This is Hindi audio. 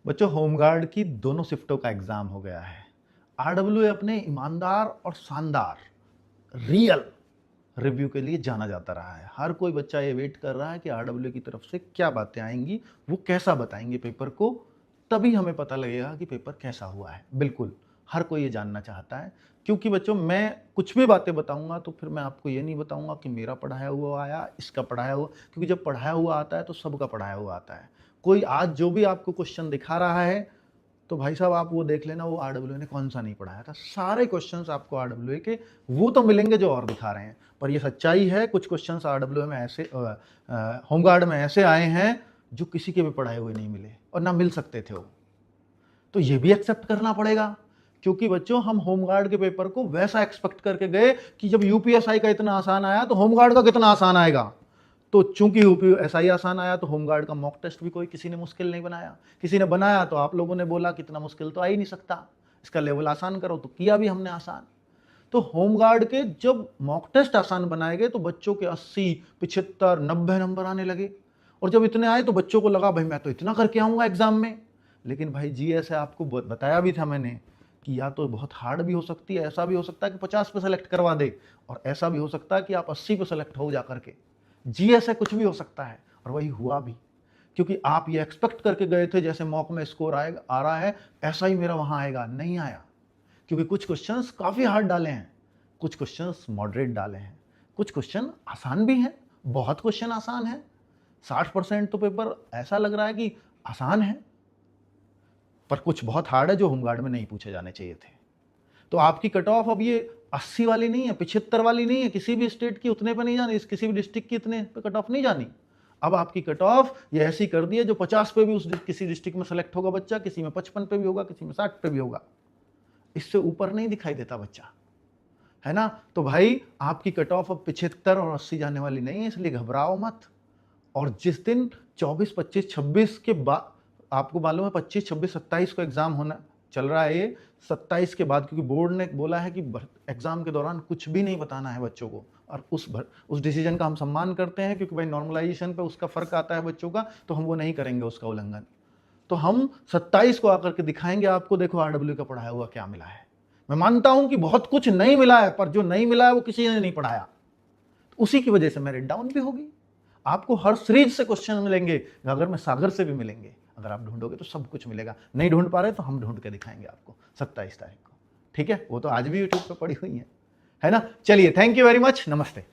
बच्चों होमगार्ड की दोनों शिफ्टों का एग्जाम हो गया है। आरडब्ल्यूए अपने ईमानदार और शानदार रियल रिव्यू के लिए जाना जाता रहा है। हर कोई बच्चा ये वेट कर रहा है कि आरडब्ल्यूए की तरफ से क्या बातें आएंगी, वो कैसा बताएंगे पेपर को, तभी हमें पता लगेगा कि पेपर कैसा हुआ है। बिल्कुल हर कोई ये जानना चाहता है, क्योंकि बच्चों मैं कुछ भी बातें बताऊंगा तो फिर मैं आपको ये नहीं बताऊंगा कि मेरा पढ़ाया हुआ आया, इसका पढ़ाया हुआ, क्योंकि जब पढ़ाया हुआ आता है तो सबका पढ़ाया हुआ आता है। कोई आज जो भी आपको क्वेश्चन दिखा रहा है तो भाई साहब आप वो देख लेना वो आरडब्ल्यूए ने कौन सा नहीं पढ़ाया था। सारे क्वेश्चंस आपको आरडब्ल्यूए के वो तो मिलेंगे जो और दिखा रहे हैं, पर ये सच्चाई है कुछ क्वेश्चंस आरडब्ल्यूए में ऐसे होमगार्ड में ऐसे आए हैं जो किसी के भी पढ़ाए हुए नहीं मिले और ना मिल सकते थे वो। तो ये भी एक्सेप्ट करना पड़ेगा, क्योंकि बच्चों हम होमगार्ड के पेपर को वैसा एक्सपेक्ट करके गए कि जब यूपीएसआई का इतना आसान आया तो होमगार्ड का कितना आसान आएगा। तो चूंकि यूपीएसआई आसान आया तो होमगार्ड का मॉक टेस्ट भी कोई किसी ने मुश्किल नहीं बनाया। किसी ने बनाया तो आप लोगों ने बोला कितना मुश्किल तो आ ही नहीं सकता, इसका लेवल आसान करो, तो किया भी हमने आसान। तो होमगार्ड के जब मॉक टेस्ट आसान बनाए गए तो बच्चों के 80, 75, 90 नंबर आने लगे, और जब इतने आए तो बच्चों को लगा भाई मैं तो इतना करके आऊंगा एग्जाम में। लेकिन भाई जी ऐसे आपको बताया भी था मैंने कि या तो बहुत हार्ड भी हो सकती है, ऐसा भी हो सकता है कि 50 पे सेलेक्ट करवा दे, और ऐसा भी हो सकता है कि आप 80 पे सेलेक्ट हो जा करके। जी ऐसे कुछ भी हो सकता है, और वही हुआ भी, क्योंकि आप ये एक्सपेक्ट करके गए थे जैसे मॉक में स्कोर आएगा आ रहा है ऐसा ही मेरा वहां आएगा, नहीं आया। क्योंकि कुछ क्वेश्चंस काफी हार्ड डाले हैं, कुछ क्वेश्चंस मॉडरेट डाले हैं, कुछ क्वेश्चन आसान भी हैं, बहुत क्वेश्चन आसान है। 60% तो पेपर ऐसा लग रहा है कि आसान है, पर कुछ बहुत हार्ड है जो होमगार्ड में नहीं पूछे जाने चाहिए थे। तो आपकी कट ऑफ अब ये 80 वाली नहीं है, 75 वाली नहीं है, किसी भी स्टेट की उतने पे नहीं जानी, किसी भी डिस्ट्रिक्ट की इतने पे कट ऑफ नहीं जानी। अब आपकी कट ऑफ ये ऐसी कर दी है जो 50 पे भी उस किसी डिस्ट्रिक्ट में सेलेक्ट होगा बच्चा, किसी में 55 पे भी होगा, किसी में 60 पे भी होगा, इससे ऊपर नहीं दिखाई देता बच्चा, है ना। तो भाई आपकी कट ऑफ अब 75 और 80 जाने वाली नहीं है, इसलिए घबराओ मत। और जिस दिन 24, 25, 26 के बाद आपको मालूम है 25, 26, 27 को एग्जाम होना चल रहा है, ये 27 के बाद, क्योंकि बोर्ड ने बोला है कि एग्जाम के दौरान कुछ भी नहीं बताना है बच्चों को, और उस डिसीजन का हम सम्मान करते हैं, क्योंकि भाई नॉर्मलाइजेशन पे उसका फर्क आता है बच्चों का, तो हम वो नहीं करेंगे उसका उल्लंघन। तो हम 27 को आकर के दिखाएंगे आपको, देखो आरडब्ल्यू का पढ़ाया हुआ क्या मिला है। मैं मानता हूं कि बहुत कुछ नहीं मिला है, पर जो नहीं मिला है वो किसी ने नहीं पढ़ाया, तो उसी की वजह से मेरिट डाउन भी होगी। आपको हर सीरीज से क्वेश्चन मिलेंगे, गागर में सागर से भी मिलेंगे, अगर आप ढूंढोगे तो सब कुछ मिलेगा। नहीं ढूंढ पा रहे तो हम ढूंढ के दिखाएंगे आपको 27 तारीख को, ठीक है। वो तो आज भी यूट्यूब पे पड़ी हुई है ना। चलिए, थैंक यू वेरी मच, नमस्ते।